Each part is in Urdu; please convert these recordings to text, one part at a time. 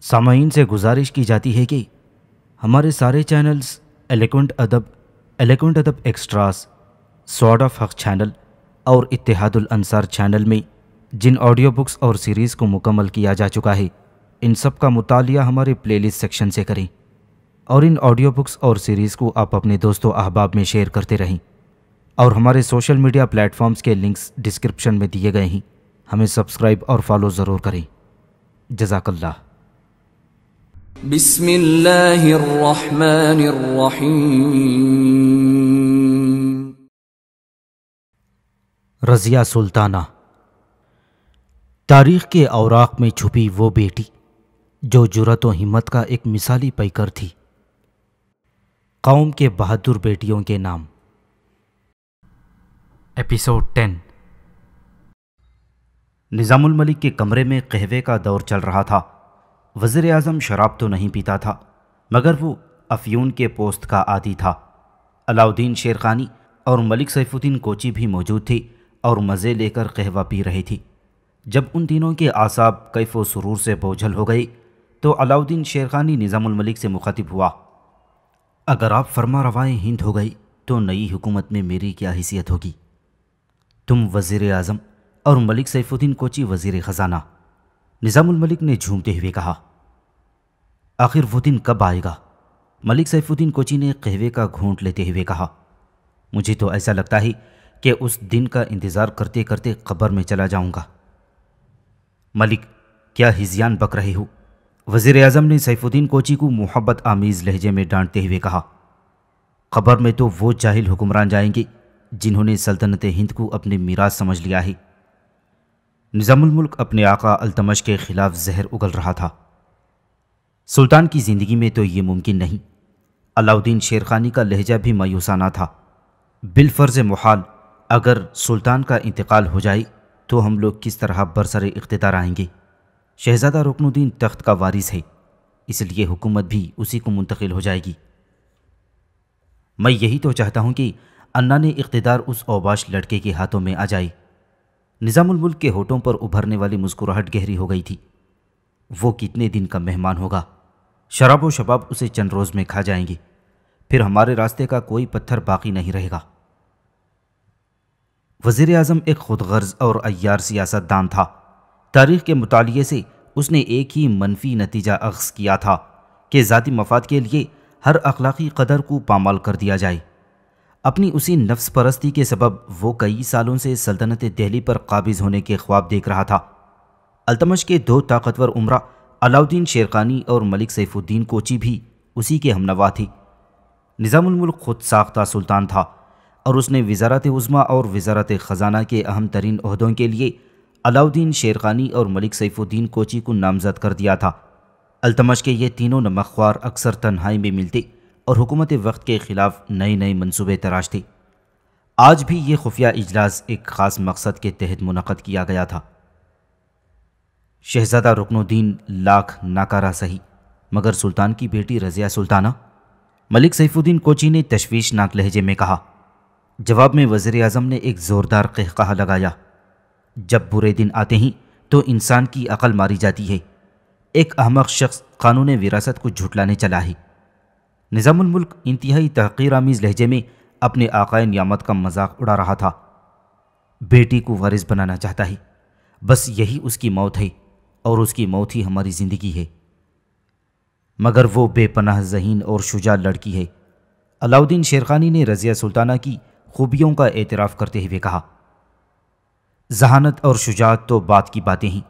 سامعین سے گزارش کی جاتی ہے کہ ہمارے سارے چینلز ایلیکونٹ ادب ایکسٹراز، سوارڈ آف حق چینل اور اتحاد الانصار چینل میں جن آڈیو بکس اور سیریز کو مکمل کیا جا چکا ہے، ان سب کا مطالعہ ہمارے پلے لسٹ سیکشن سے کریں اور ان آڈیو بکس اور سیریز کو آپ اپنے دوست و احباب میں شیئر کرتے رہیں، اور ہمارے سوشل میڈیا پلیٹ فارمز کے لنکس ڈسکرپشن میں دیے گئے ہیں، ہمیں سبسکرائب اور فالو ضرور کریں۔ جزاک اللہ۔ بسم اللہ الرحمن الرحیم۔ رضیہ سلطانہ۔ تاریخ کے اوراق میں چھپی وہ بیٹی جو جرأت و ہمت کا ایک مثالی پیکر تھی۔ قوم کے بہادر بیٹیوں کے نام۔ ایپیسوڈ 10۔ نظام الملک کے کمرے میں قہوے کا دور چل رہا تھا۔ وزیر اعظم شراب تو نہیں پیتا تھا، مگر وہ افیون کے پوست کا عادی تھا۔ علاؤدین شیرخانی اور ملک سیف الدین کوچی بھی موجود تھے اور مزے لے کر قہوہ پی رہی تھی۔ جب ان تینوں کے اعصاب کیف و سرور سے بوجھل ہو گئے تو علاؤدین شیرخانی نظام الملک سے مخاطب ہوا۔ اگر آپ فرما روائے ہند ہو گئی تو نئی حکومت میں میری کیا حیثیت ہوگی؟ تم وزیر اعظم اور ملک سیف الدین کوچی وزیر خزانہ۔ نظام الملک نے جھومتے ہوئے کہا۔ آخر وہ دن کب آئے گا؟ ملک سیف الدین کوچی نے قہوے کا گھونٹ لیتے ہوئے کہا۔ مجھے تو ایسا لگتا ہے کہ اس دن کا انتظار کرتے کرتے قبر میں چلا جاؤں گا۔ ملک، کیا ہذیان بک رہے ہو؟ وزیر اعظم نے سیف الدین کوچی کو محبت آمیز لہجے میں ڈانٹتے ہوئے کہا۔ قبر میں تو وہ جاہل حکمران جائیں گے جنہوں نے سلطنت ہند کو اپنے میراث سمجھ لیا ہے۔ نظام الملک اپنے آقا التمش کے خلاف زہر اگل رہا تھا۔ سلطان کی زندگی میں تو یہ ممکن نہیں۔ علاؤدین شیرخانی کا لہجہ بھی مایوسانہ تھا۔ بالفرض محال اگر سلطان کا انتقال ہو جائے تو ہم لوگ کس طرح برسر اقتدار آئیں گے؟ شہزادہ رکن الدین تخت کا وارث ہے، اس لیے حکومت بھی اسی کو منتقل ہو جائے گی۔ میں یہی تو چاہتا ہوں کہ انا نے اقتدار اس اوباش لڑکے کے ہاتھوں میں آ جائے۔ نظام الملک کے ہونٹوں پر ابھرنے والی مسکراہٹ گہری ہو گئی تھی۔ وہ کتنے دن کا مہمان ہوگا؟ شراب و شباب اسے چند روز میں کھا جائیں گے، پھر ہمارے راستے کا کوئی پتھر باقی نہیں رہے گا۔ وزیر اعظم ایک خود غرض اور عیار سیاست دان تھا۔ تاریخ کے مطالعے سے اس نے ایک ہی منفی نتیجہ اخذ کیا تھا کہ ذاتی مفاد کے لیے ہر اخلاقی قدر کو پامال کر دیا جائے۔ اپنی اسی نفس پرستی کے سبب وہ کئی سالوں سے سلطنت دہلی پر قابض ہونے کے خواب دیکھ رہا تھا۔ التمش کے دو طاقتور امراء علاؤدین شیرخانی اور ملک سیف الدین کوچی بھی اسی کے ہمنوا تھے۔ نظام الملک خود ساختہ سلطان تھا اور اس نے وزارت عظمیٰ اور وزارت خزانہ کے اہم ترین عہدوں کے لیے علاؤدین شیرخانی اور ملک سیف الدین کوچی کو نامزد کر دیا تھا۔ التمش کے یہ تینوں نمکخوار اکثر تنہائی میں ملتے اور حکومت وقت کے خلاف نئے نئے منصوبے تراشتے۔ آج بھی یہ خفیہ اجلاس ایک خاص مقصد کے تحت منعقد کیا گیا تھا۔ شہزادہ رکن الدین لاکھ ناکارہ سہی، مگر سلطان کی بیٹی رضیہ سلطانہ؟ ملک سیف الدین کوچی نے تشویشناک لہجے میں کہا۔ جواب میں وزیر اعظم نے ایک زوردار قہقہہ لگایا۔ جب برے دن آتے ہیں تو انسان کی عقل ماری جاتی ہے۔ ایک احمق شخص قانون وراثت کو جھٹلانے چلا ہے۔ نظام الملک انتہائی تحقیرآمیز لہجے میں اپنے آقائے نیامت کا مذاق اڑا رہا تھا۔ بیٹی کو وارث بنانا چاہتا ہے، بس یہی اس کی موت ہے اور اس کی موت ہی ہماری زندگی ہے۔ مگر وہ بے پناہ ذہین اور شجاع لڑکی ہے۔ علاؤدین شیرخانی نے رضیہ سلطانہ کی خوبیوں کا اعتراف کرتے ہوئے کہا۔ ذہانت اور شجاعت تو بات کی باتیں ہیں۔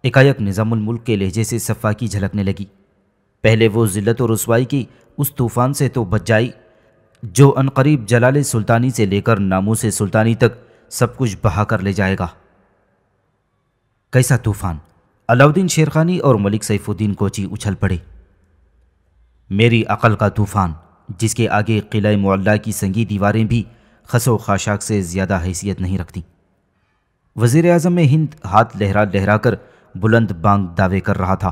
ایکایک نظام الملک کے لہجے سے صفاکی جھلکنے لگی۔ پہلے وہ ذلت و رسوائی کی اس طوفان سے تو بچ جائی جو عنقریب جلال سلطانی سے لے کر ناموس سلطانی تک سب کچھ بہا کر لے جائے گا۔ کیسا طوفان؟ علاؤدین شیرخانی اور ملک سیف الدین کوچی اچھل پڑے۔ میری عقل کا طوفان، جس کے آگے قلعہ معلیٰ کی سنگی دیواریں بھی خس و خاشاک سے زیادہ حیثیت نہیں رکھتی۔ وزیر اعظم ہند ہاتھ لہرا لہرا کر بلند بانگ دعوے کر رہا تھا۔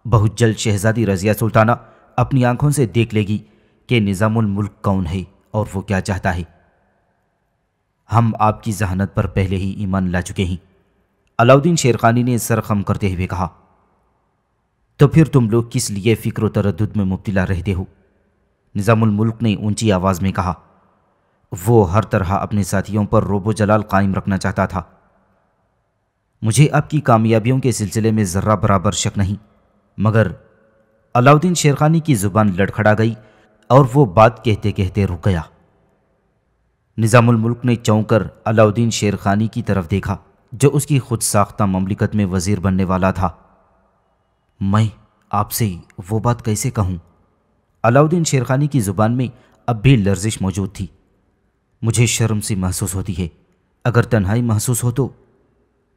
بہت جلد شہزادی رضیہ سلطانہ اپنی آنکھوں سے دیکھ لے گی کہ نظام الملک کون ہے اور وہ کیا چاہتا ہے۔ ہم آپ کی ذہانت پر پہلے ہی ایمان لا چکے ہیں، علاؤدین شیرخانی نے سر خم کرتے ہوئے کہا۔ تو پھر تم لوگ کس لیے فکر و تردد میں مبتلا رہتے ہو؟ نظام الملک نے اونچی آواز میں کہا۔ وہ ہر طرح اپنے ساتھیوں پر رعب و جلال قائم رکھنا چاہتا تھا۔ مجھے آپ کی کامیابیوں کے سلسلے میں ذرہ برابر شک نہیں، مگر علاؤدین شیرخانی کی زبان لڑکھڑا گئی اور وہ بات کہتے کہتے رک گیا۔ نظام الملک نے چونک کر علاؤدین شیرخانی کی طرف دیکھا جو اس کی خود ساختہ مملکت میں وزیر بننے والا تھا۔ میں آپ سے وہ بات کیسے کہوں؟ علاؤدین شیرخانی کی زبان میں اب بھی لرزش موجود تھی۔ مجھے شرم سی محسوس ہوتی ہے، اگر تنہائی محسوس ہو تو۔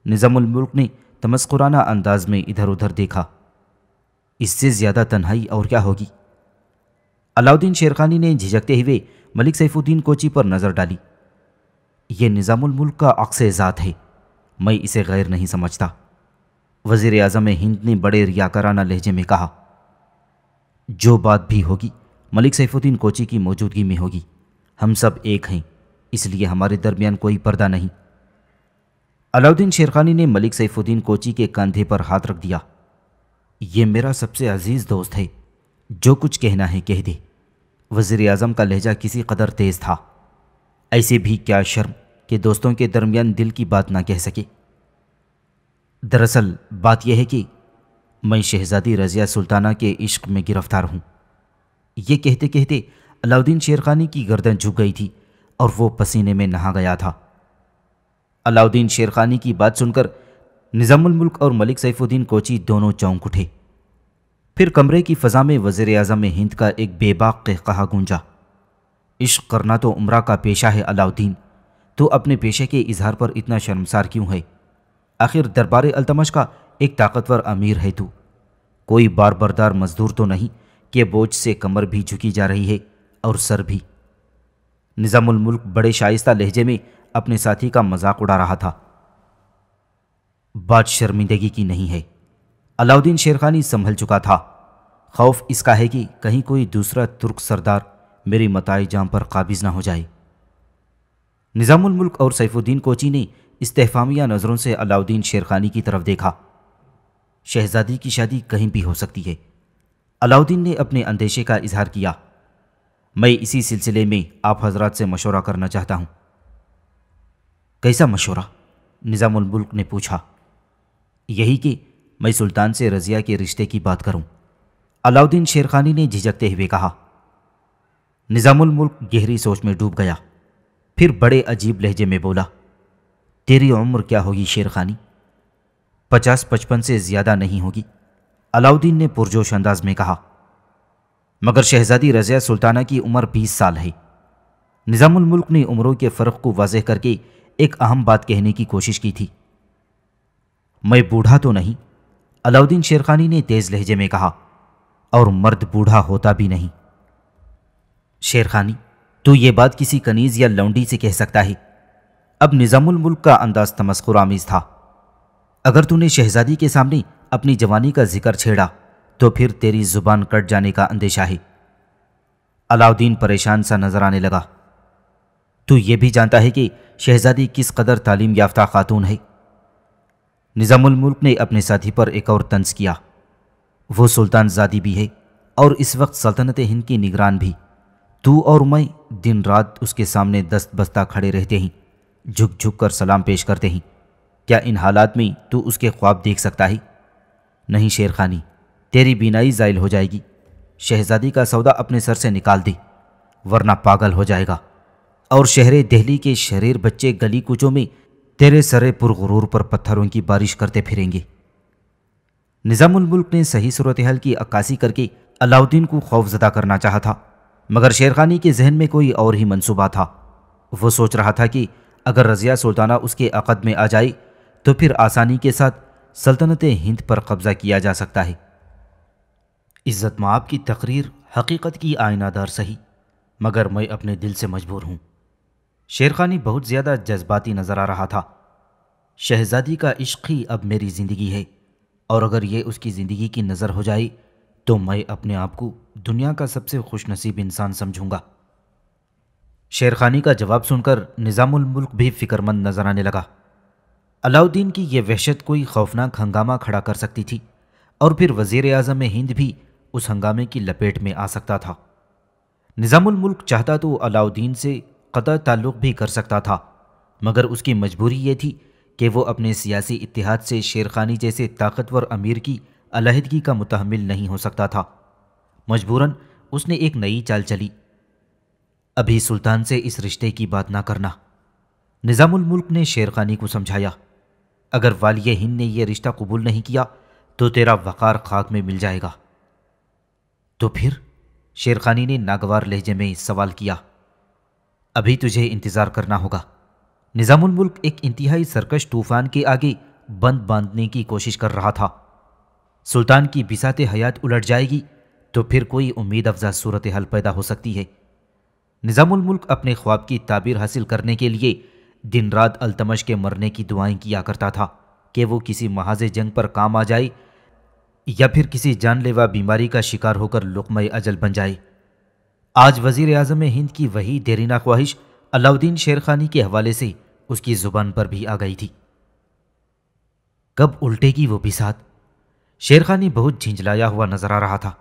نظام الملک نے تمسخرانہ انداز میں ادھر ادھر دیکھا۔ اس سے زیادہ تنہائی اور کیا ہوگی؟ علاؤدین شیرخانی نے جھجکتے ہوئے ملک سیف الدین کوچی پر نظر ڈالی۔ یہ نظام الملک کا عکس ذات ہے، میں اسے غیر نہیں سمجھتا۔ وزیر اعظم ہند نے بڑے ریاکارانہ لہجے میں کہا۔ جو بات بھی ہوگی ملک سیف الدین کوچی کی موجودگی میں ہوگی۔ ہم سب ایک ہیں، اس لیے ہمارے درمیان کوئی پردہ نہیں۔ علاؤدین شیرخانی نے ملک سیف الدین کوچی کے کندھے پر ہاتھ رکھ دیا۔ یہ میرا سب سے عزیز دوست ہے، جو کچھ کہنا ہے کہہ دے۔ وزیر اعظم کا لہجہ کسی قدر تیز تھا۔ ایسے بھی کیا شرم کہ دوستوں کے درمیان دل کی بات نہ کہہ سکے۔ دراصل بات یہ ہے کہ میں شہزادی رضیہ سلطانہ کے عشق میں گرفتار ہوں۔ یہ کہتے کہتے علاؤدین شیرخانی کی گردن جھک گئی تھی اور وہ پسینے میں نہا گیا تھا۔ علاؤدین شیرخانی کی بات سن کر نظام الملک اور ملک سیف الدین کوچی دونوں چونک اٹھے۔ پھر کمرے کی فضا میں وزیر اعظم ہند کا ایک بے باک قہقہہ گونجا۔ عشق کرنا تو عمرہ کا پیشہ ہے علاؤدین، تو اپنے پیشے کے اظہار پر اتنا شرمسار کیوں ہے؟ آخر دربار التمش کا ایک طاقتور امیر ہے تو، کوئی بار بردار مزدور تو نہیں کہ بوجھ سے کمر بھی جھکی جا رہی ہے اور سر بھی۔ نظام الملک بڑے شائستہ لہجے میں اپنے ساتھی کا مذاق اڑا رہا تھا۔ بات شرمندگی کی نہیں ہے، علاؤدین شیرخانی سنبھل چکا تھا۔ خوف اس کا ہے کہ کہیں کوئی دوسرا ترک سردار میری متاع جام پر قابض نہ ہو جائے۔ نظام الملک اور سیف الدین کوچی نے استفہامیہ نظروں سے علاؤدین شیرخانی کی طرف دیکھا۔ شہزادی کی شادی کہیں بھی ہو سکتی ہے، علاؤدین نے اپنے اندیشے کا اظہار کیا۔ میں اسی سلسلے میں آپ حضرات سے مشورہ کرنا چاہتا ہوں۔ کیسا مشورہ؟ نظام الملک نے پوچھا۔ یہی کہ میں سلطان سے رضیہ کے رشتے کی بات کروں، علاؤدین شیرخانی نے جھجکتے ہوئے کہا۔ نظام الملک گہری سوچ میں ڈوب گیا، پھر بڑے عجیب لہجے میں بولا۔ تیری عمر کیا ہوگی شیرخانی؟ 50-55 سے زیادہ نہیں ہوگی، علاؤدین نے پرجوش انداز میں کہا۔ مگر شہزادی رضیہ سلطانہ کی عمر 20 سال ہے۔ نظام الملک نے عمروں کے فرق کو واضح کر کے ایک اہم بات کہنے کی کوشش کی تھی۔ میں بوڑھا تو نہیں، علاؤدین شیرخانی نے تیز لہجے میں کہا، اور مرد بوڑھا ہوتا بھی نہیں۔ شیرخانی، تو یہ بات کسی کنیز یا لونڈی سے کہہ سکتا ہے؟ اب نظام الملک کا انداز تمسخر آمیز تھا۔ اگر تو نے شہزادی کے سامنے اپنی جوانی کا ذکر چھیڑا تو پھر تیری زبان کٹ جانے کا اندیشہ ہے۔ علاؤدین پریشان سا نظر آنے لگا۔ تو یہ بھی جانتا ہے کہ شہزادی کس قدر تعلیم یافتہ خاتون ہے؟ نظام الملک نے اپنے ساتھی پر ایک اور طنز کیا۔ وہ سلطان زادی بھی ہے اور اس وقت سلطنت ہند کی نگران بھی۔ تو اور میں دن رات اس کے سامنے دست بستہ کھڑے رہتے ہیں، جھک جھک کر سلام پیش کرتے ہیں۔ کیا ان حالات میں تو اس کے خواب دیکھ سکتا ہے؟ نہیں شیرخانی، تیری بینائی زائل ہو جائے گی۔ شہزادی کا سودا اپنے سر سے نکال دے، ورنہ پاگل ہو جائے گا، اور شہر دہلی کے شریر بچے گلی کوچوں میں تیرے سرے پرغرور پر پتھروں کی بارش کرتے پھریں گے۔ نظام الملک نے صحیح صورتحال کی عکاسی کر کے علاؤدین کو خوف زدہ کرنا چاہا تھا، مگر شیرخانی کے ذہن میں کوئی اور ہی منصوبہ تھا۔ وہ سوچ رہا تھا کہ اگر رضیہ سلطانہ اس کے عقد میں آ جائے تو پھر آسانی کے ساتھ سلطنت ہند پر قبضہ کیا جا سکتا ہے۔ عزت مآب کی تقریر حقیقت کی آئینہ دار سہی، مگر میں اپنے دل سے مجبور ہوں۔ شیرخانی بہت زیادہ جذباتی نظر آ رہا تھا۔ شہزادی کا عشق ہی اب میری زندگی ہے، اور اگر یہ اس کی زندگی کی نظر ہو جائے تو میں اپنے آپ کو دنیا کا سب سے خوش نصیب انسان سمجھوں گا۔ شیرخانی کا جواب سن کر نظام الملک بھی فکر مند نظر آنے لگا۔ علاؤدین کی یہ وحشت کوئی خوفناک ہنگامہ کھڑا کر سکتی تھی، اور پھر وزیر اعظم ہند بھی اس ہنگامے کی لپیٹ میں آ سکتا تھا۔ نظام الملک چاہتا تو علاؤدین سے قطع تعلق بھی کر سکتا تھا، مگر اس کی مجبوری یہ تھی کہ وہ اپنے سیاسی اتحاد سے شیرخانی جیسے طاقتور امیر کی علیحدگی کا متحمل نہیں ہو سکتا تھا۔ مجبوراً اس نے ایک نئی چال چلی، ابھی سلطان سے اس رشتے کی بات نہ کرنا۔ نظام الملک نے شیرخانی کو سمجھایا، اگر والی ہند نے یہ رشتہ قبول نہیں کیا تو تیرا وقار خاک میں مل جائے گا۔ تو پھر؟ شیرخانی نے ناگوار لہجے میں سوال کیا۔ ابھی تجھے انتظار کرنا ہوگا۔ نظام الملک ایک انتہائی سرکش طوفان کے آگے بند باندھنے کی کوشش کر رہا تھا۔ سلطان کی بساط حیات الٹ جائے گی تو پھر کوئی امید افزا صورتحال پیدا ہو سکتی ہے۔ نظام الملک اپنے خواب کی تعبیر حاصل کرنے کے لیے دن رات التمش کے مرنے کی دعائیں کیا کرتا تھا کہ وہ کسی محاذ جنگ پر کام آ جائے یا پھر کسی جان لیوا بیماری کا شکار ہو کر لقمہ اجل بن جائے۔ آج وزیر اعظم ہند کی وہی دیرینہ خواہش علاؤدین شیرخانی کے حوالے سے اس کی زبان پر بھی آ گئی تھی۔ کب الٹے گی وہ بساط؟ شیرخانی بہت جھنجھلایا ہوا نظر آ رہا تھا۔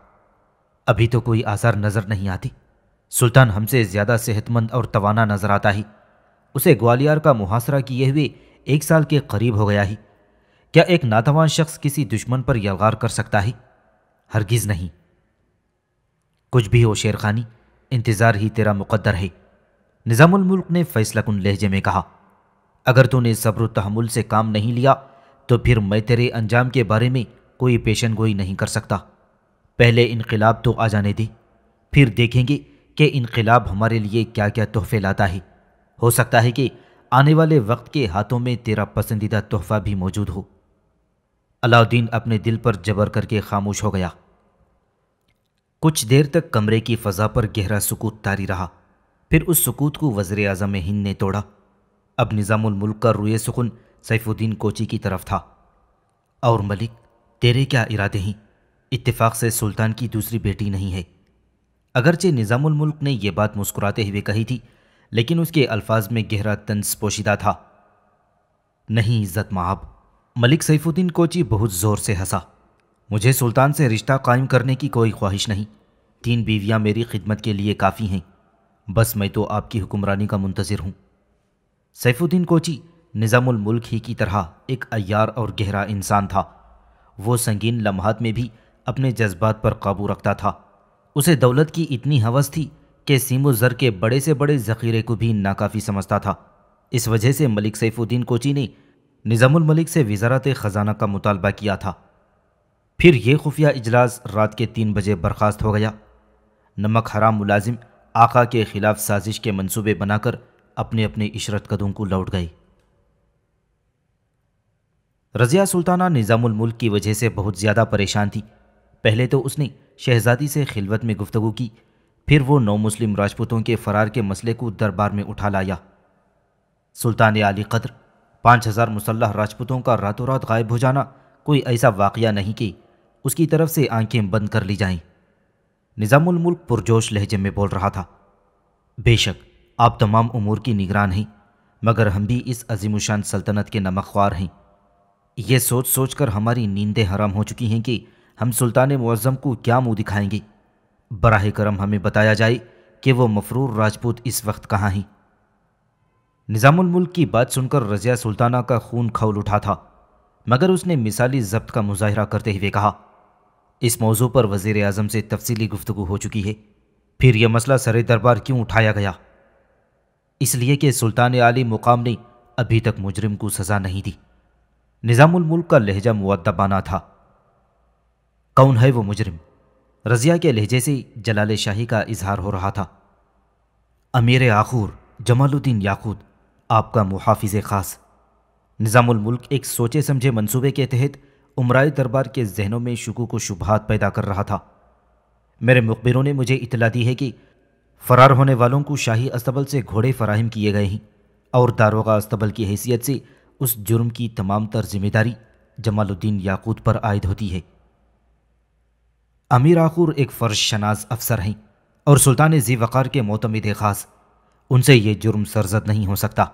ابھی تو کوئی آثار نظر نہیں آتے۔ سلطان ہم سے زیادہ صحت مند اور توانا نظر آتا ہی۔ اسے گوالیار کا محاصرہ کیے ہوئے 1 سال کے قریب ہو گیا ہی۔ کیا ایک ناتوان شخص کسی دشمن پر یلغار کر سکتا ہے؟ ہرگز نہیں۔ کچھ بھی ہو شیرخانی، انتظار ہی تیرا مقدر ہے۔ نظام الملک نے فیصلہ کن لہجے میں کہا، اگر تو نے صبر و تحمل سے کام نہیں لیا تو پھر میں تیرے انجام کے بارے میں کوئی پیشن گوئی نہیں کر سکتا۔ پہلے انقلاب تو آ جانے دے، پھر دیکھیں گے کہ انقلاب ہمارے لیے کیا کیا تحفے لاتا ہے۔ ہو سکتا ہے کہ آنے والے وقت کے ہاتھوں میں تیرا پسندیدہ تحفہ بھی موجود ہو۔ علاؤدین اپنے دل پر جبر کر کے خاموش ہو گیا۔ کچھ دیر تک کمرے کی فضا پر گہرا سکوت طاری رہا، پھر اس سکوت کو وزیر اعظم ہند نے توڑا۔ اب نظام الملک کا روئے سخن سیف الدین کوچی کی طرف تھا۔ اور ملک، تیرے کیا ارادے ہیں؟ اتفاق سے سلطان کی دوسری بیٹی نہیں ہے۔ اگرچہ نظام الملک نے یہ بات مسکراتے ہوئے کہی تھی، لیکن اس کے الفاظ میں گہرا طنز پوشیدہ تھا۔ نہیں عزت مآب۔ ملک سیف الدین کوچی بہت زور سے ہنسا۔ مجھے سلطان سے رشتہ قائم کرنے کی کوئی خواہش نہیں۔ 3 بیویاں میری خدمت کے لیے کافی ہیں، بس میں تو آپ کی حکمرانی کا منتظر ہوں۔ سیف الدین کوچی نظام الملک ہی کی طرح ایک عیار اور گہرا انسان تھا۔ وہ سنگین لمحات میں بھی اپنے جذبات پر قابو رکھتا تھا۔ اسے دولت کی اتنی ہوس تھی کہ سیم و زر کے بڑے سے بڑے ذخیرے کو بھی ناکافی سمجھتا تھا۔ اس وجہ سے ملک سیف الدین کوچی نے نظام الملک سے وزارت خزانہ کا مطالبہ کیا تھا۔ پھر یہ خفیہ اجلاس رات کے 3 بجے برخاست ہو گیا۔ نمک حرام ملازم آقا کے خلاف سازش کے منصوبے بنا کر اپنے اپنے عشرت قدوں کو لوٹ گئے۔ رضیہ سلطانہ نظام الملک کی وجہ سے بہت زیادہ پریشان تھی۔ پہلے تو اس نے شہزادی سے خلوت میں گفتگو کی، پھر وہ 9 مسلم راجپوتوں کے فرار کے مسئلے کو دربار میں اٹھا لایا۔ سلطان عالی قدر، 5000 مسلح راجپوتوں کا راتوں رات غائب ہو جانا کوئی ایسا واقعہ نہیں کہ اس کی طرف سے آنکھیں بند کر لی جائیں۔ نظام الملک پرجوش لہجے میں بول رہا تھا، بے شک آپ تمام امور کی نگران ہیں، مگر ہم بھی اس عظیم الشان سلطنت کے نمک خوار ہیں۔ یہ سوچ سوچ کر ہماری نیندیں حرام ہو چکی ہیں کہ ہم سلطان معظم کو کیا منہ دکھائیں گے۔ براہ کرم ہمیں بتایا جائے کہ وہ مفرور راجپوت اس وقت کہاں ہیں۔ نظام الملک کی بات سن کر رضیہ سلطانہ کا خون کھول اٹھا تھا، مگر اس نے مثالی ضبط کا مظاہرہ کرتے ہوئے کہا، اس موضوع پر وزیر اعظم سے تفصیلی گفتگو ہو چکی ہے، پھر یہ مسئلہ سر دربار کیوں اٹھایا گیا؟ اس لیے کہ سلطان عالی مقام نے ابھی تک مجرم کو سزا نہیں دی۔ نظام الملک کا لہجہ مؤدبانہ تھا۔ کون ہے وہ مجرم؟ رضیہ کے لہجے سے جلال شاہی کا اظہار ہو رہا تھا۔ امیر آخور جمال الدین یاقوت، آپ کا محافظ خاص۔ نظام الملک ایک سوچے سمجھے منصوبے کے تحت امرائے دربار کے ذہنوں میں شکوک و شبہات پیدا کر رہا تھا۔ میرے مخبروں نے مجھے اطلاع دی ہے کہ فرار ہونے والوں کو شاہی استبل سے گھوڑے فراہم کیے گئے ہیں اور داروغہ استبل کی حیثیت سے اس جرم کی تمام تر ذمہ داری جمال الدین یاقوت پر عائد ہوتی ہے۔ امیر آخور ایک فرض شناس افسر ہیں اور سلطان ذی وقار کے معتمد خاص، ان سے یہ جرم سرزد نہیں ہو سکتا۔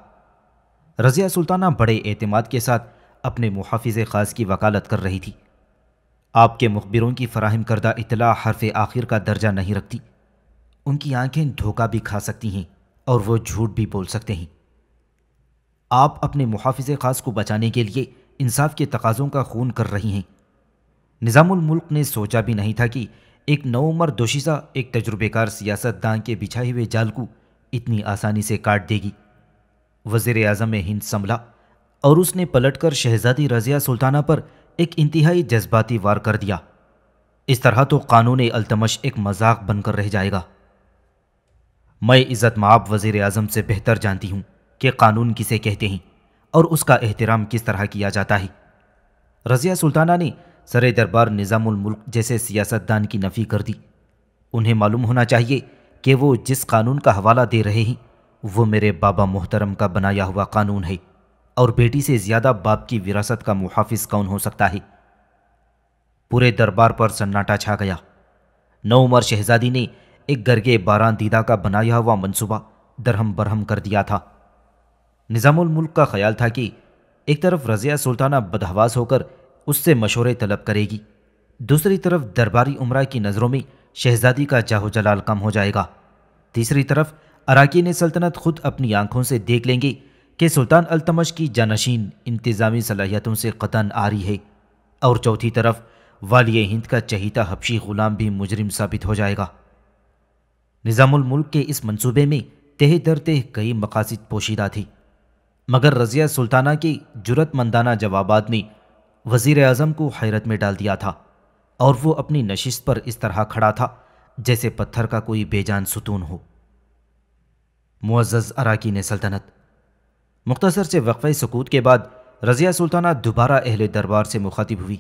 رضیہ سلطانہ بڑے اعتماد کے ساتھ اپنے محافظ خاص کی وکالت کر رہی تھی۔ آپ کے مخبروں کی فراہم کردہ اطلاع حرف آخر کا درجہ نہیں رکھتی۔ ان کی آنکھیں دھوکہ بھی کھا سکتی ہیں اور وہ جھوٹ بھی بول سکتے ہیں۔ آپ اپنے محافظ خاص کو بچانے کے لیے انصاف کے تقاضوں کا خون کر رہی ہیں۔ نظام الملک نے سوچا بھی نہیں تھا کہ ایک نوعمر دوشیزہ ایک تجربے کار سیاست دان کے بچھائے ہوئے جال کو اتنی آسانی سے کاٹ دے گی۔ وزیر اعظم ہند سنبھلا اور اس نے پلٹ کر شہزادی رضیہ سلطانہ پر ایک انتہائی جذباتی وار کر دیا۔ اس طرح تو قانون التمش ایک مذاق بن کر رہ جائے گا۔ میں عزت مآب وزیر اعظم سے بہتر جانتی ہوں کہ قانون کسے کہتے ہیں اور اس کا احترام کس طرح کیا جاتا ہے۔ رضیہ سلطانہ نے سر دربار نظام الملک جیسے سیاستدان کی نفی کر دی۔ انہیں معلوم ہونا چاہیے کہ وہ جس قانون کا حوالہ دے رہے ہیں وہ میرے بابا محترم کا بنایا ہوا قانون ہے، اور بیٹی سے زیادہ باپ کی وراثت کا محافظ کون ہو سکتا ہے؟ پورے دربار پر سناٹا چھا گیا۔ نوعمر شہزادی نے ایک گرگے باران دیدہ کا بنایا ہوا منصوبہ درہم برہم کر دیا تھا۔ نظام الملک کا خیال تھا کہ ایک طرف رضیہ سلطانہ بدحواس ہو کر اس سے مشورے طلب کرے گی، دوسری طرف درباری امراء کی نظروں میں شہزادی کا جاہ و جلال کم ہو جائے گا، تیسری طرف اراکین سلطنت خود اپنی آنکھوں سے دیکھ لیں گے کہ سلطان التمش کی جانشین انتظامی صلاحیتوں سے قطعاً آری ہے، اور چوتھی طرف والی ہند کا چہیتا حبشی غلام بھی مجرم ثابت ہو جائے گا۔ نظام الملک کے اس منصوبے میں تہ در تہ کئی مقاصد پوشیدہ تھی، مگر رضیہ سلطانہ کے جرأت مندانہ جوابات نے وزیر اعظم کو حیرت میں ڈال دیا تھا، اور وہ اپنی نشست پر اس طرح کھڑا تھا جیسے پتھر کا کوئی بے جان ستون ہو۔ معزز اراکین سلطنت، مختصر سے وقفہ سکوت کے بعد رضیہ سلطانہ دوبارہ اہل دربار سے مخاطب ہوئی۔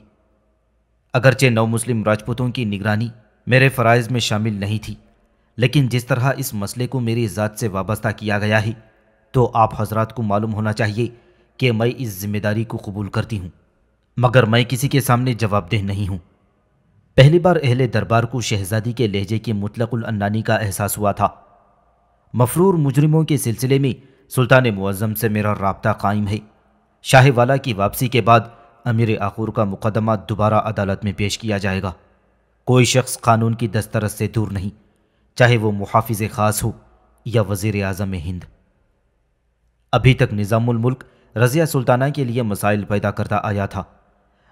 اگرچہ نو مسلم راجپوتوں کی نگرانی میرے فرائض میں شامل نہیں تھی، لیکن جس طرح اس مسئلے کو میری ذات سے وابستہ کیا گیا ہے تو آپ حضرات کو معلوم ہونا چاہیے کہ میں اس ذمہ داری کو قبول کرتی ہوں، مگر میں کسی کے سامنے جواب دہ نہیں ہوں۔ پہلی بار اہل دربار کو شہزادی کے لہجے کی مطلق العنانی کا احساس ہوا تھا۔ مفرور مجرموں کے سلسلے میں سلطان معظم سے میرا رابطہ قائم ہے۔ شاہ والا کی واپسی کے بعد امیر آخور کا مقدمہ دوبارہ عدالت میں پیش کیا جائے گا۔ کوئی شخص قانون کی دسترس سے دور نہیں، چاہے وہ محافظ خاص ہو یا وزیر اعظم ہند۔ ابھی تک نظام الملک رضیہ سلطانہ کے لیے مسائل پیدا کرتا آیا تھا،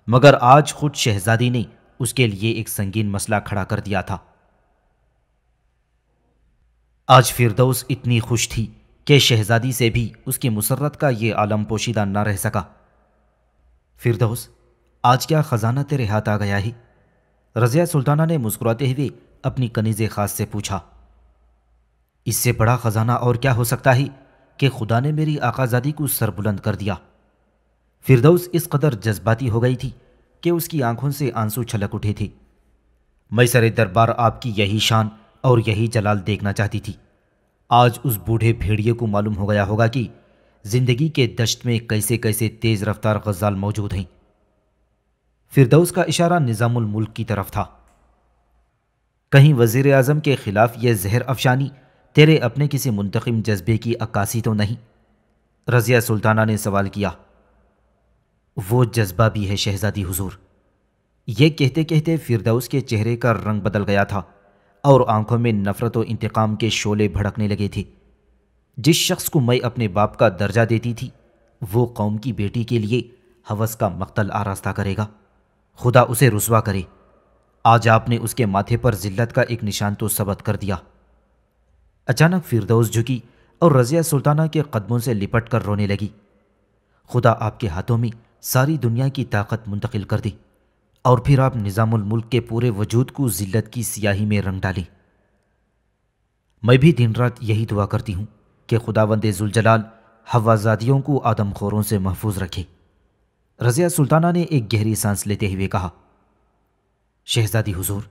مگر آج خود شہزادی نے اس کے لیے ایک سنگین مسئلہ کھڑا کر دیا تھا۔ آج فردوس اتنی خوش تھی کہ شہزادی سے بھی اس کی مسرت کا یہ عالم پوشیدہ نہ رہ سکا۔ فردوس، آج کیا خزانہ تیرے ہاتھ آ گیا ہے؟ رضیہ سلطانہ نے مسکراتے ہوئے اپنی کنیز خاص سے پوچھا۔ اس سے بڑا خزانہ اور کیا ہو سکتا ہے کہ خدا نے میری آقازادی کو سر بلند کر دیا۔ فردوس اس قدر جذباتی ہو گئی تھی کہ اس کی آنکھوں سے آنسو چھلک اٹھے تھے۔ میں سر دربار آپ کی یہی شان اور یہی جلال دیکھنا چاہتی تھی۔ آج اس بوڑھے بھیڑیے کو معلوم ہو گیا ہوگا کہ زندگی کے دشت میں کیسے کیسے تیز رفتار غزال موجود ہیں۔ فردوس کا اشارہ نظام الملک کی طرف تھا۔ کہیں وزیر اعظم کے خلاف یہ زہر افشانی تیرے اپنے کسی منتقم جذبے کی عکاسی تو نہیں؟ رضیہ سلطانہ نے سوال کیا۔ وہ جذبہ بھی ہے شہزادی حضور۔ یہ کہتے کہتے فردوس کے چہرے کا رنگ بدل گیا تھا اور آنکھوں میں نفرت و انتقام کے شعلے بھڑکنے لگے تھے۔ جس شخص کو میں اپنے باپ کا درجہ دیتی تھی وہ قوم کی بیٹی کے لیے ہوس کا مقتل آراستہ کرے گا، خدا اسے رسوا کرے۔ آج آپ نے اس کے ماتھے پر ذلت کا ایک نشان تو ثبت کر دیا۔ اچانک فردوس جھکی اور رضیہ سلطانہ کے قدموں سے لپٹ کر رونے لگی۔ خدا آپ کے ہاتھوں میں ساری دنیا کی طاقت منتقل کر دے اور پھر آپ نظام الملک کے پورے وجود کو ذلت کی سیاہی میں رنگ ڈالیں۔ میں بھی دن رات یہی دعا کرتی ہوں کہ خداوند ذوالجلال حوازادیوں کو آدم خوروں سے محفوظ رکھے۔ رضیہ سلطانہ نے ایک گہری سانس لیتے ہوئے کہا۔ شہزادی حضور،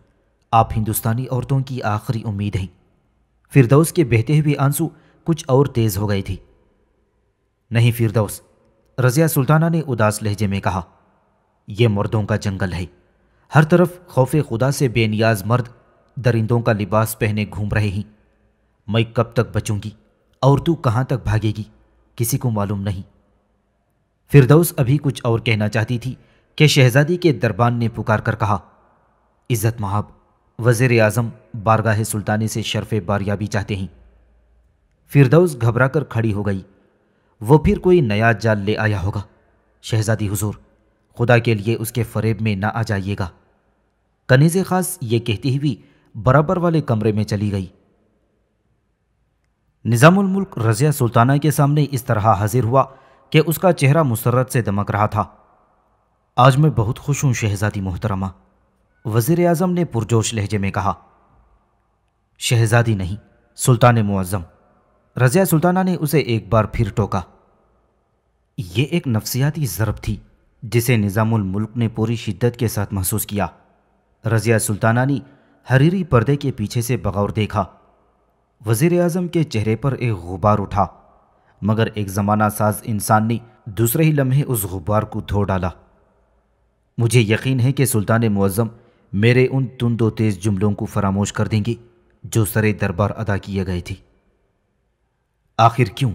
آپ ہندوستانی عورتوں کی آخری امید ہیں۔ فردوس کے بہتے ہوئے آنسو کچھ اور تیز ہو گئے تھے۔ نہیں فردوس، رضیہ سلطانہ نے اداس لہجے میں کہا، یہ مردوں کا جنگل ہے۔ ہر طرف خوف خدا سے بے نیاز مرد درندوں کا لباس پہنے گھوم رہے ہیں۔ میں کب تک بچوں گی اور تو کہاں تک بھاگے گی، کسی کو معلوم نہیں۔ فردوس ابھی کچھ اور کہنا چاہتی تھی کہ شہزادی کے دربان نے پکار کر کہا، عزت مآب وزیر اعظم بارگاہ سلطانی سے شرف باریابی چاہتے ہیں۔ فردوس گھبرا کر کھڑی ہو گئی۔ وہ پھر کوئی نیا جال لے آیا ہوگا۔ شہزادی حضور، خدا کے لیے اس کے فریب میں نہ آ جائیے گا۔ کنیز خاص یہ کہتی ہوئی برابر والے کمرے میں چلی گئی۔ نظام الملک رضیہ سلطانہ کے سامنے اس طرح حاضر ہوا کہ اس کا چہرہ مسرت سے دمک رہا تھا۔ آج میں بہت خوش ہوں شہزادی محترمہ، وزیر اعظم نے پرجوش لہجے میں کہا۔ شہزادی نہیں، سلطان معظم، رضیہ سلطانہ نے اسے ایک بار پھر ٹوکا۔ یہ ایک نفسیاتی ضرب تھی جسے نظام الملک نے پوری شدت کے ساتھ محسوس کیا۔ رضیہ سلطانہ نے حریری پردے کے پیچھے سے بغور دیکھا۔ وزیر اعظم کے چہرے پر ایک غبار اٹھا، مگر ایک زمانہ ساز انسان نے دوسرے ہی لمحے اس غبار کو دھو ڈالا۔ مجھے یقین ہے کہ سلطان معظم میرے ان تند و تیز جملوں کو فراموش کر دیں گے جو سر دربار ادا کیے گئے تھے۔ آخر کیوں؟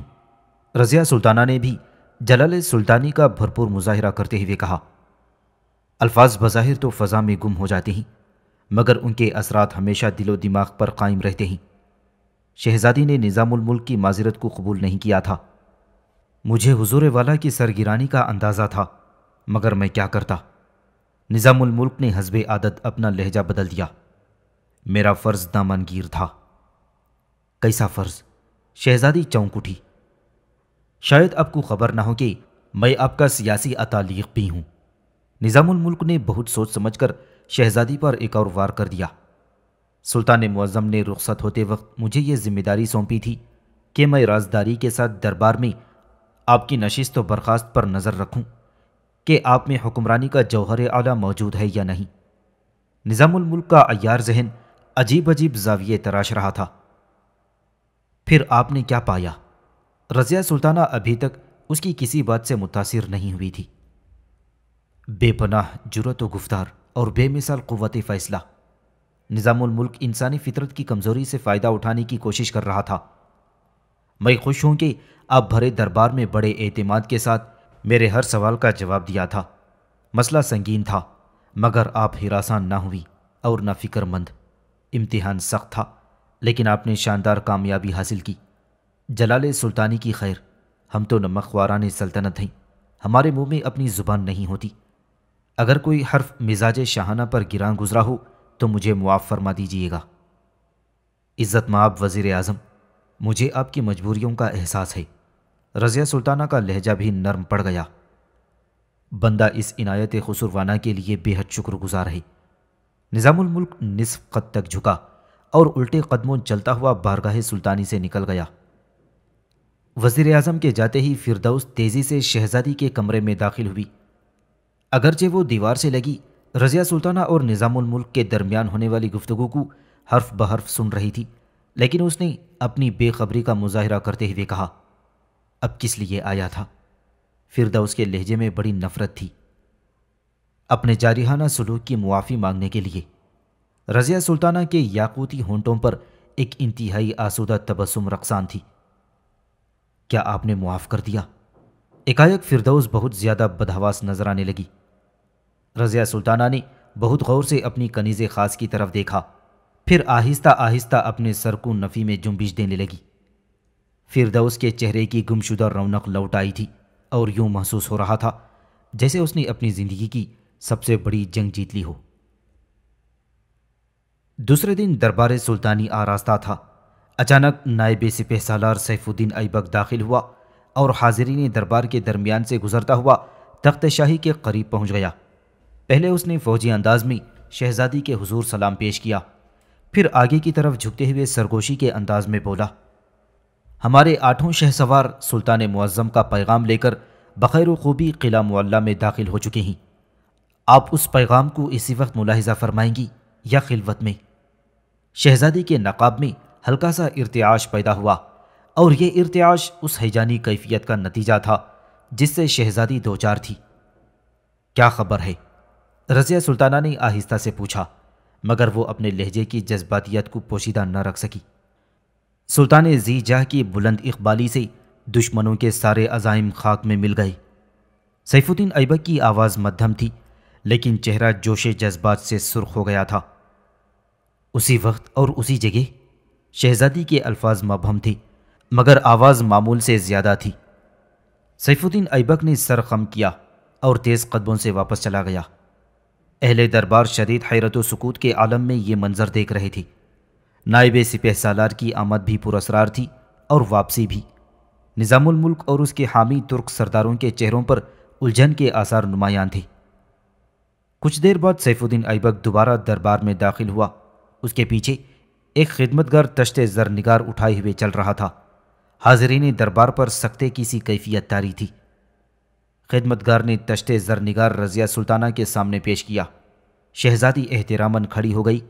رضیہ سلطانہ نے بھی جلال سلطانی کا بھرپور مظاہرہ کرتے ہوئے کہا۔ الفاظ بظاہر تو فضا میں گم ہو جاتے ہیں، مگر ان کے اثرات ہمیشہ دل و دماغ پر قائم رہتے ہیں۔ شہزادی نے نظام الملک کی معذرت کو قبول نہیں کیا تھا۔ مجھے حضور والا کی سرگرانی کا اندازہ تھا، مگر میں کیا کرتا؟ نظام الملک نے حسب عادت اپنا لہجہ بدل دیا۔ میرا فرض دامنگیر تھا۔ کیسا فرض؟ شہزادی چونک اٹھی۔ شاید آپ کو خبر نہ ہو کہ میں آپ کا سیاسی اتالیق بھی ہوں۔ نظام الملک نے بہت سوچ سمجھ کر شہزادی پر ایک اور وار کر دیا۔ سلطان معظم نے رخصت ہوتے وقت مجھے یہ ذمہ داری سونپی تھی کہ میں رازداری کے ساتھ دربار میں آپ کی نشست و برخاست پر نظر رکھوں کہ آپ میں حکمرانی کا جوہر اعلیٰ موجود ہے یا نہیں۔ نظام الملک کا عیار ذہن عجیب عجیب زاویے تراش رہا تھا۔ پھر آپ نے کیا پایا؟ رضیہ سلطانہ ابھی تک اس کی کسی بات سے متاثر نہیں ہوئی تھی۔ بے پناہ جرأت و گفتار اور بے مثال قوت فیصلہ۔ نظام الملک انسانی فطرت کی کمزوری سے فائدہ اٹھانے کی کوشش کر رہا تھا۔ میں خوش ہوں کہ آپ بھرے دربار میں بڑے اعتماد کے ساتھ میرے ہر سوال کا جواب دیا تھا۔ مسئلہ سنگین تھا، مگر آپ ہراساں نہ ہوئی اور نہ فکر مند۔ امتحان سخت تھا، لیکن آپ نے شاندار کامیابی حاصل کی۔ جلال سلطانی کی خیر، ہم تو نمک خواران سلطنت ہیں، ہمارے منہ میں اپنی زبان نہیں ہوتی۔ اگر کوئی حرف مزاج شاہانہ پر گراں گزرا ہو تو مجھے معاف فرما دیجیے گا۔ عزت مآب وزیر اعظم، مجھے آپ کی مجبوریوں کا احساس ہے۔ رضیہ سلطانہ کا لہجہ بھی نرم پڑ گیا۔ بندہ اس عنایت خسروانہ کے لیے بے حد شکر گزار ہے۔ نظام الملک نصف قد تک جھکا اور الٹے قدموں چلتا ہوا بارگاہ سلطانی سے نکل گیا۔ وزیر اعظم کے جاتے ہی فردوس تیزی سے شہزادی کے کمرے میں داخل ہوئی۔ اگرچہ وہ دیوار سے لگی رضیہ سلطانہ اور نظام الملک کے درمیان ہونے والی گفتگو کو حرف بحرف سن رہی تھی، لیکن اس نے اپنی بے خبری کا مظاہرہ کرتے ہوئے کہا، اب کس لیے آیا تھا؟ فردوس کے لہجے میں بڑی نفرت تھی۔ اپنے جارحانہ سلوک کی معافی مانگنے کے لیے۔ رضیہ سلطانہ کے یاقوتی ہونٹوں پر ایک انتہائی آسودہ تبسم رقصان تھی۔ کیا آپ نے معاف کر دیا؟ ایکایک فردوس بہت زیادہ بدحواس نظر آنے لگی۔ رضیہ سلطانہ نے بہت غور سے اپنی کنیز خاص کی طرف دیکھا، پھر آہستہ آہستہ اپنے سر کو نفی میں جنبش دینے لگی۔ فردوس کے چہرے کی گمشدہ رونق لوٹ آئی تھی اور یوں محسوس ہو رہا تھا جیسے اس نے اپنی زندگی کی سب سے بڑی جنگ جیت لی ہو۔ دوسرے دن دربار سلطانی آراستہ تھا۔ اچانک نائب سپہ سالار سیف الدین ایبک داخل ہوا اور حاضرین دربار کے درمیان سے گزرتا ہوا تخت شاہی کے قریب پہنچ گیا۔ پہلے اس نے فوجی انداز میں شہزادی کے حضور سلام پیش کیا، پھر آگے کی طرف جھکتے ہوئے سرگوشی کے انداز میں بولا، ہمارے 8 شہ سوار سلطان معظم کا پیغام لے کر بخیر و خوبی قلعہ معلیٰ میں داخل ہو چکے ہیں۔ آپ اس پیغام کو اسی وقت ملاحظہ فرمائیں گی یا خلوت میں؟ شہزادی کے نقاب میں ہلکا سا ارتعاش پیدا ہوا، اور یہ ارتعاش اس ہیجانی کیفیت کا نتیجہ تھا جس سے شہزادی دوچار تھی۔ کیا خبر ہے؟ رضیہ سلطانہ نے آہستہ سے پوچھا، مگر وہ اپنے لہجے کی جذباتیت کو پوشیدہ نہ رکھ سکی۔ سلطان ذی جاہ کی بلند اقبالی سے دشمنوں کے سارے عزائم خاک میں مل گئے۔ سیف الدین ایبک کی آواز مدھم تھی، لیکن چہرہ جوش جذبات سے سرخ ہو گیا تھا۔ اسی وقت اور اسی جگہ شہزادی کے الفاظ مبہم تھے، مگر آواز معمول سے زیادہ تھی۔ سیف الدین ایبک نے سر خم کیا اور تیز قدموں سے واپس چلا گیا۔ اہل دربار شدید حیرت و سکوت کے عالم میں یہ منظر دیکھ رہے تھے۔ نائب سپہ سالار کی آمد بھی پراسرار تھی اور واپسی بھی۔ نظام الملک اور اس کے حامی ترک سرداروں کے چہروں پر الجھن کے آثار نمایاں تھے۔ کچھ دیر بعد سیف الدین ایبک دوبارہ دربار میں داخل ہوا۔ اس کے پیچھے ایک خدمتگار تشت زر نگار اٹھائے ہوئے چل رہا تھا۔ حاضرین دربار پر سکتے کی سی کیفیت طاری تھی۔ خدمتگار نے تشت زر نگار رضیہ سلطانہ کے سامنے پیش کیا۔ شہزادی احتراماً کھڑی ہو گئی،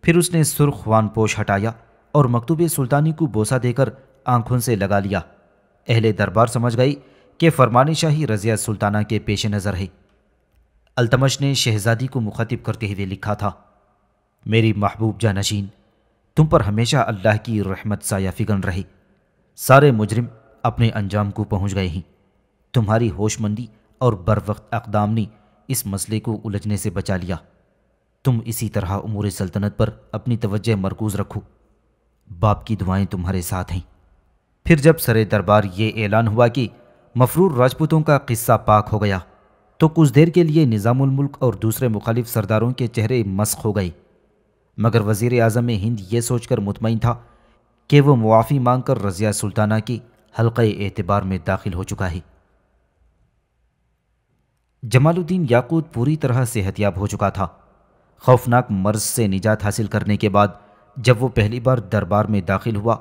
پھر اس نے سرخ خوان پوش ہٹایا اور مکتوب سلطانی کو بوسہ دے کر آنکھوں سے لگا لیا۔ اہل دربار سمجھ گئی کہ فرمان شاہی رضیہ سلطانہ کے پیش نظر ہے۔ التمش نے شہزادی کو مخاطب کرتے ہوئے لکھا تھا: میری محبوب جانشین، تم پر ہمیشہ اللہ کی رحمت سایہ فگن رہے۔ سارے مجرم اپنے انجام کو پہنچ گئے ہیں۔ تمہاری ہوش مندی اور بروقت اقدام نے اس مسئلے کو الجھنے سے بچا لیا۔ تم اسی طرح امور سلطنت پر اپنی توجہ مرکوز رکھو۔ باپ کی دعائیں تمہارے ساتھ ہیں۔ پھر جب سر دربار یہ اعلان ہوا کہ مفرور راجپوتوں کا قصہ پاک ہو گیا، تو کچھ دیر کے لیے نظام الملک اور دوسرے مخالف سرداروں کے چہرے مسخ ہو گئے، مگر وزیر اعظم ہند یہ سوچ کر مطمئن تھا کہ وہ معافی مانگ کر رضیہ سلطانہ کی حلقہ اعتبار میں داخل ہو چکا ہے۔ جمال الدین یاقوت پوری طرح صحت یاب ہو چکا تھا۔ خوفناک مرض سے نجات حاصل کرنے کے بعد جب وہ پہلی بار دربار میں داخل ہوا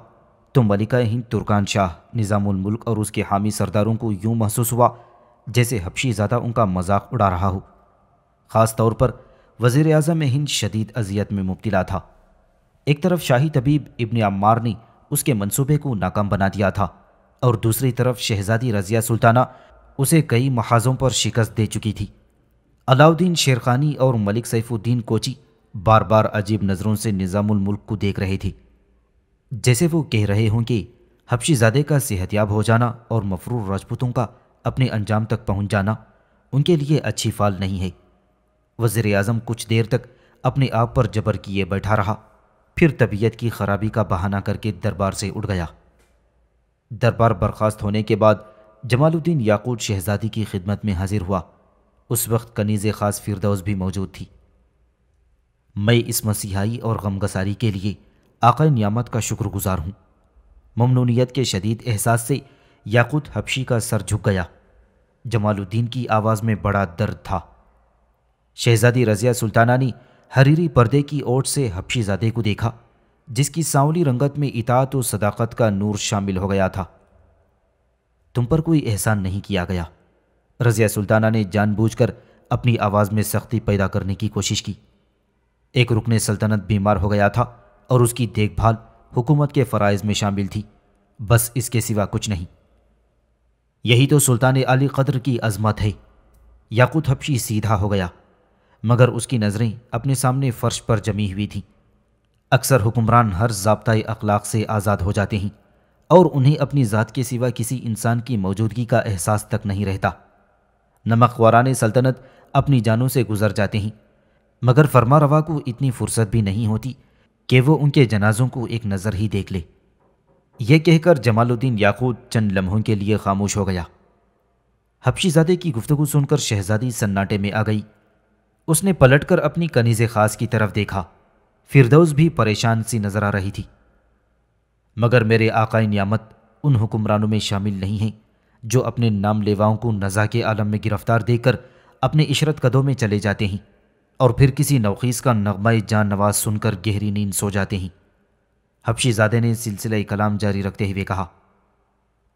تو ملکہ ہند ترکان شاہ، نظام الملک اور اس کے حامی سرداروں کو یوں محسوس ہوا جیسے حبشی زادہ ان کا مذاق اڑا رہا ہو۔ خاص طور پر وزیر اعظم ہند شدید اذیت میں مبتلا تھا۔ ایک طرف شاہی طبیب ابن عمار نے اس کے منصوبے کو ناکام بنا دیا تھا، اور دوسری طرف شہزادی رضیہ سلطانہ اسے کئی محاذوں پر شکست دے چکی تھی۔ علاؤدین شیرخانی اور ملک سیف الدین کوچی بار بار عجیب نظروں سے نظام الملک کو دیکھ رہے تھے، جیسے وہ کہہ رہے ہوں کہ حبشی زادے کا صحت یاب ہو جانا اور مفرور راجپوتوں کا اپنے انجام تک پہنچ جانا ان کے لیے اچھی فال نہیں ہے۔ وزیر اعظم کچھ دیر تک اپنے آپ پر جبر کیے بیٹھا رہا، پھر طبیعت کی خرابی کا بہانہ کر کے دربار سے اٹھ گیا۔ دربار برخاست ہونے کے بعد جمال الدین یاقوت شہزادی کی خدمت میں حاضر ہوا۔ اس وقت کنیز خاص فردوس بھی موجود تھی۔ میں اس مسیحائی اور غمگساری کے لیے آقا نعمت کا شکر گزار ہوں۔ ممنونیت کے شدید احساس سے یاقوت حبشی کا سر جھک گیا۔ جمال الدین کی آواز میں بڑا درد تھا۔ شہزادی رضیہ سلطانہ نے حریری پردے کی اوٹ سے حبشی زادے کو دیکھا، جس کی سانولی رنگت میں اطاعت و صداقت کا نور شامل ہو گیا تھا۔ تم پر کوئی احسان نہیں کیا گیا۔ رضیہ سلطانہ نے جان بوجھ کر اپنی آواز میں سختی پیدا کرنے کی کوشش کی۔ ایک رکن سلطنت بیمار ہو گیا تھا اور اس کی دیکھ بھال حکومت کے فرائض میں شامل تھی، بس اس کے سوا کچھ نہیں۔ یہی تو سلطان علی قدر کی عظمت ہے۔ یاقوت حبشی سیدھا ہو گیا، مگر اس کی نظریں اپنے سامنے فرش پر جمی ہوئی تھیں۔ اکثر حکمران ہر ضابطۂ اخلاق سے آزاد ہو جاتے ہیں اور انہیں اپنی ذات کے سوا کسی انسان کی موجودگی کا احساس تک نہیں رہتا۔ نمک خواران سلطنت اپنی جانوں سے گزر جاتے ہیں، مگر فرما روا کو اتنی فرصت بھی نہیں ہوتی کہ وہ ان کے جنازوں کو ایک نظر ہی دیکھ لے۔ یہ کہہ کر جمال الدین یاقوت چند لمحوں کے لیے خاموش ہو گیا۔ حبشی زادے کی گفتگو سن کر شہزادی سناٹے میں آ گئی۔ اس نے پلٹ کر اپنی کنیز خاص کی طرف دیکھا۔ فردوس بھی پریشان سی نظر آ رہی تھی۔ مگر میرے آقا نعمت ان حکمرانوں میں شامل نہیں ہیں جو اپنے نام لیواؤں کو نزا کے عالم میں گرفتار دیکھ کر اپنے عشرت قدوں میں چلے جاتے ہیں اور پھر کسی نوخیز کا نغمہ جان نواز سن کر گہری نیند سو جاتے ہیں۔ حبشی زادے نے سلسلہ کلام جاری رکھتے ہوئے کہا: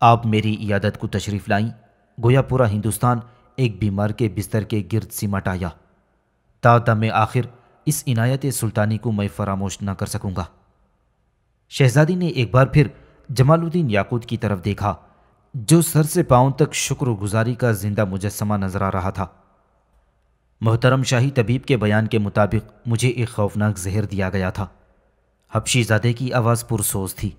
آپ میری عیادت کو تشریف لائیں، گویا پورا ہندوستان ایک بیمار کے بستر کے گرد سمٹ آیا۔ تا دم آخر اس عنایت سلطانی کو میں فراموش نہ کر سکوں گا۔ شہزادی نے ایک بار پھر جمال الدین یاقوت کی طرف دیکھا، جو سر سے پاؤں تک شکر گزاری کا زندہ مجسمہ نظر آ رہا تھا۔ محترم شاہی طبیب کے بیان کے مطابق مجھے ایک خوفناک زہر دیا گیا تھا۔ حبشی زادے کی آواز پرسوز تھی۔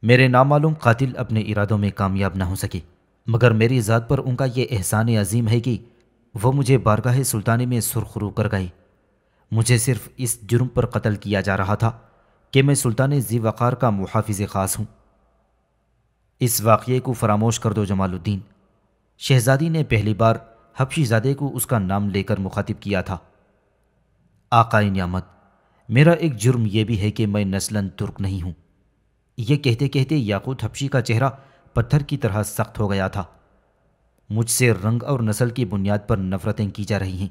میرے نامعلوم قاتل اپنے ارادوں میں کامیاب نہ ہو سکے، مگر میری ذات پر ان کا یہ احسان عظیم ہے کہ وہ مجھے بارگاہ سلطانی میں سرخرو کر گئے۔ مجھے صرف اس جرم پر قتل کیا جا رہا تھا کہ میں سلطان ذی وقار کا محافظ خاص ہوں۔ اس واقعے کو فراموش کر دو جمال الدین۔ شہزادی نے پہلی بار حبشی زادے کو اس کا نام لے کر مخاطب کیا تھا۔ آقائے نعمت، میرا ایک جرم یہ بھی ہے کہ میں نسلاً ترک نہیں ہوں۔ یہ کہتے کہتے یاقوت حبشی کا چہرہ پتھر کی طرح سخت ہو گیا تھا۔ مجھ سے رنگ اور نسل کی بنیاد پر نفرتیں کی جا رہی ہیں۔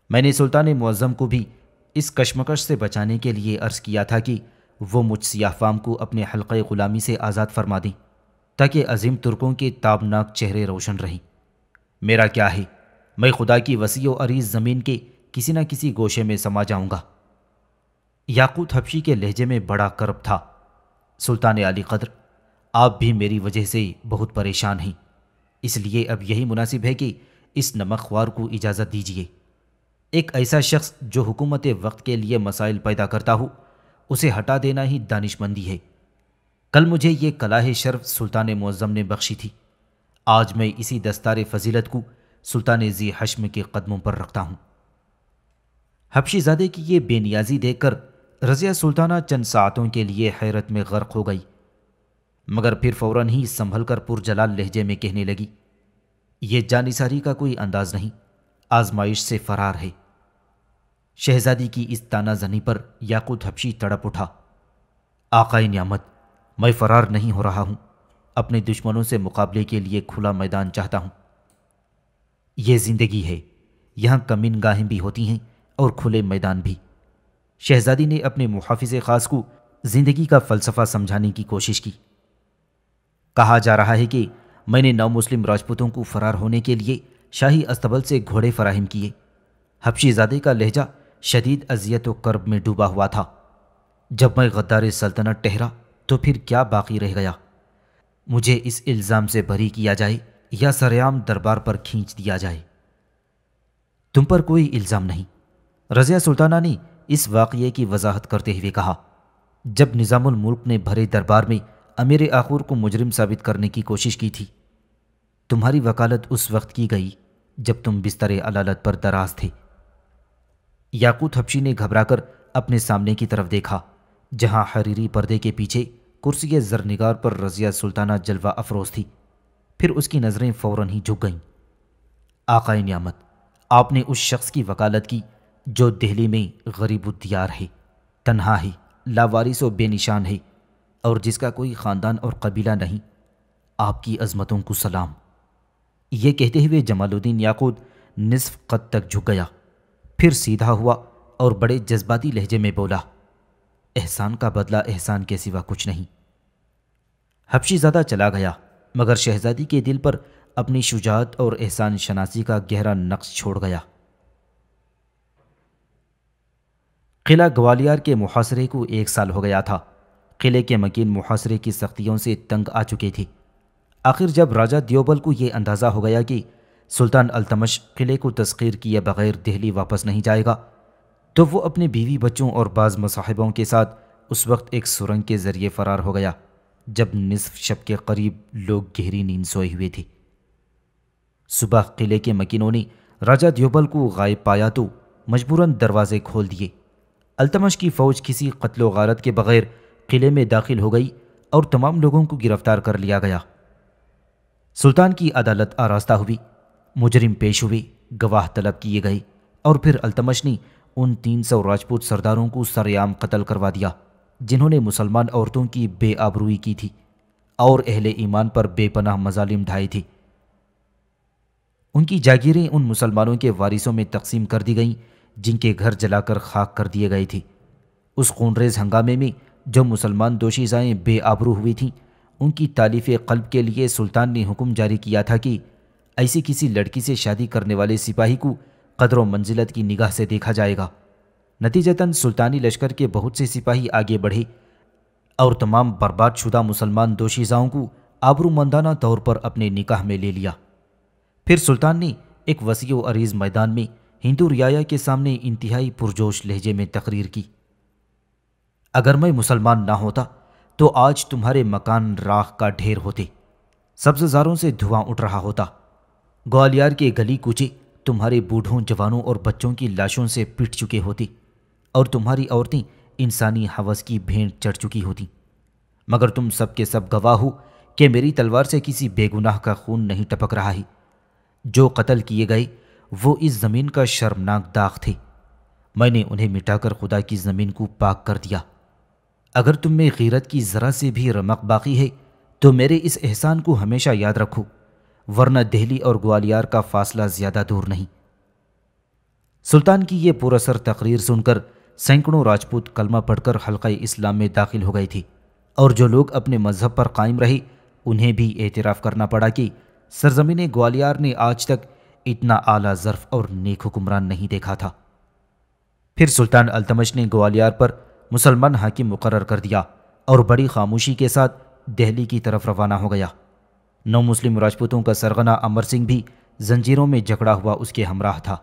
میں نے سلطان معظم کو بھی اس کشمکش سے بچانے کے لیے عرض کیا تھا کہ وہ مجھ سیاہ فام کو اپنے حلقہ غلامی سے آزاد فرما دیں تاکہ عظیم ترکوں کے تابناک چہرے روشن رہیں۔ میرا کیا ہے، میں خدا کی وسیع و عریض زمین کے کسی نہ کسی گوشے میں سما جاؤں گا۔ یاقوت حبشی کے لہجے میں بڑا کرب تھا۔ سلطان علی قدر، آپ بھی میری وجہ سے بہت پریشان ہیں، اس لیے اب یہی مناسب ہے کہ اس نمک خوار کو اجازت دیجیے۔ ایک ایسا شخص جو حکومت وقت کے لیے مسائل پیدا کرتا ہو، اسے ہٹا دینا ہی دانش مندی ہے۔ کل مجھے یہ کلاہ شرف سلطان معظم نے بخشی تھی، آج میں اسی دستار فضیلت کو سلطان ذی حشم کے قدموں پر رکھتا ہوں۔ حبشی زادے کی یہ بے نیازی دیکھ کر رضیہ سلطانہ چند ساعتوں کے لیے حیرت میں غرق ہو گئی، مگر پھر فوراً ہی سنبھل کر پرجلال لہجے میں کہنے لگی، یہ جانثاری کا کوئی انداز نہیں، آزمائش سے فرار ہے۔ شہزادی کی اس تانا زنی پر یاقوت حبشی تڑپ اٹھا۔ آقائے نعمت، میں فرار نہیں ہو رہا ہوں، اپنے دشمنوں سے مقابلے کے لیے کھلا میدان چاہتا ہوں۔ یہ زندگی ہے، یہاں کمین گاہیں بھی ہوتی ہیں اور کھلے میدان بھی۔ شہزادی نے اپنے محافظ خاص کو زندگی کا فلسفہ سمجھانے کی کوشش کی۔ کہا جا رہا ہے کہ میں نے 9 مسلم راجپوتوں کو فرار ہونے کے لیے شاہی استبل سے گھوڑے فراہم کیے۔ حبشی زادے کا لہجہ شدید اذیت و کرب میں ڈوبا ہوا تھا۔ جب میں غدار سلطنت ٹھہرا تو پھر کیا باقی رہ گیا؟ مجھے اس الزام سے بری کیا جائے یا سرعام دربار پر کھینچ دیا جائے؟ تم پر کوئی الزام نہیں، رضیہ سلطانہ نے اس واقعے کی وضاحت کرتے ہوئے کہا۔ جب نظام الملک نے بھرے دربار میں امیر آخور کو مجرم ثابت کرنے کی کوشش کی تھی، تمہاری وکالت اس وقت کی گئی جب تم بستر علالت پر دراز تھے۔ یاقوت حبشی نے گھبرا کر اپنے سامنے کی طرف دیکھا، جہاں حریری پردے کے پیچھے کرسی زرنگار پر رضیہ سلطانہ جلوہ افروز تھی۔ پھر اس کی نظریں فوراً ہی جھک گئیں۔ آقائے نعمت، آپ نے اس شخص کی وکالت کی جو دہلی میں غریب الدیار ہے، تنہا ہے، لاوارث و بے نشان ہے، اور جس کا کوئی خاندان اور قبیلہ نہیں۔ آپ کی عظمتوں کو سلام۔ یہ کہتے ہوئے جمال الدین یاقوت نصف قد تک جھک گیا، پھر سیدھا ہوا اور بڑے جذباتی لہجے میں بولا، احسان کا بدلہ احسان کے سوا کچھ نہیں۔ حبشی زادہ چلا گیا، مگر شہزادی کے دل پر اپنی شجاعت اور احسان شناسی کا گہرا نقش چھوڑ گیا۔ قلعہ گوالیار کے محاصرے کو 1 سال ہو گیا تھا۔ قلعے کے مکین محاصرے کی سختیوں سے تنگ آ چکے تھے۔ آخر جب راجہ دیوبل کو یہ اندازہ ہو گیا کہ سلطان التمش قلعے کو تسخیر کیے بغیر دہلی واپس نہیں جائے گا، تو وہ اپنے بیوی بچوں اور بعض مصاحبوں کے ساتھ اس وقت ایک سرنگ کے ذریعے فرار ہو گیا جب نصف شب کے قریب لوگ گہری نیند سوئے ہوئے تھے۔ صبح قلعے کے مکینوں نے راجہ دیوبل کو غائب پایا تو مجبوراً دروازے کھول دیے۔ التمش کی فوج کسی قتل و غارت کے بغیر قلعے میں داخل ہو گئی اور تمام لوگوں کو گرفتار کر لیا گیا۔ سلطان کی عدالت آراستہ ہوئی، مجرم پیش ہوئے، گواہ طلب کیے گئے، اور پھر التمش نے ان 300 راجپوت سرداروں کو سرعام قتل کروا دیا جنہوں نے مسلمان عورتوں کی بے آبروئی کی تھی اور اہل ایمان پر بے پناہ مظالم ڈھائے تھے۔ ان کی جاگیریں ان مسلمانوں کے وارثوں میں تقسیم کر دی گئیں جن کے گھر جلا کر خاک کر دیے گئے تھے۔ اس خونریز ہنگامے میں جو مسلمان دوشیزائیں بے آبرو ہوئی تھیں، ان کی تالیف قلب کے لیے سلطان نے حکم جاری کیا تھا کہ ایسی کسی لڑکی سے شادی کرنے والے سپاہی کو قدر و منزلت کی نگاہ سے دیکھا جائے گا۔ نتیجتاً سلطانی لشکر کے بہت سے سپاہی آگے بڑھے اور تمام برباد شدہ مسلمان دوشیزاؤں کو آبرومندانہ طور پر اپنے نکاح میں لے لیا۔ پھر سلطان نے ایک وسیع و عریض میدان میں ہندو رعایا کے سامنے انتہائی پرجوش لہجے میں تقریر کی، اگر میں مسلمان نہ ہوتا تو آج تمہارے مکان راکھ کا ڈھیر ہوتے، سبززاروں سے دھواں اٹھ رہا ہوتا، گوالیار کے گلی کوچے تمہارے بوڑھوں، جوانوں اور بچوں کی لاشوں سے پٹ چکے ہوتی اور تمہاری عورتیں انسانی ہوس کی بھینٹ چڑھ چکی ہوتی، مگر تم سب کے سب گواہ ہو کہ میری تلوار سے کسی بے گناہ کا خون نہیں ٹپک رہا ہے۔ جو قتل کیے گئے وہ اس زمین کا شرمناک داغ تھے، میں نے انہیں مٹا کر خدا کی زمین کو پاک کر دیا۔ اگر تم میں غیرت کی ذرا سے بھی رمق باقی ہے تو میرے اس احسان کو ہمیشہ یاد رکھو، ورنہ دہلی اور گوالیار کا فاصلہ زیادہ دور نہیں۔ سلطان کی یہ پراثر تقریر سن کر سینکڑوں راجپوت کلمہ پڑھ کر حلقہ اسلام میں داخل ہو گئے تھے، اور جو لوگ اپنے مذہب پر قائم رہے انہیں بھی اعتراف کرنا پڑا کہ سرزمین گوالیار نے آج تک اتنا اعلیٰ ظرف اور نیک حکمران نہیں دیکھا تھا۔ پھر سلطان التمش نے گوالیار پر مسلمان حاکم مقرر کر دیا اور بڑی خاموشی کے ساتھ دہلی کی طرف روانہ ہو گیا۔ نو مسلم راجپوتوں کا سرغنہ امر سنگھ بھی زنجیروں میں جکڑا ہوا اس کے ہمراہ تھا۔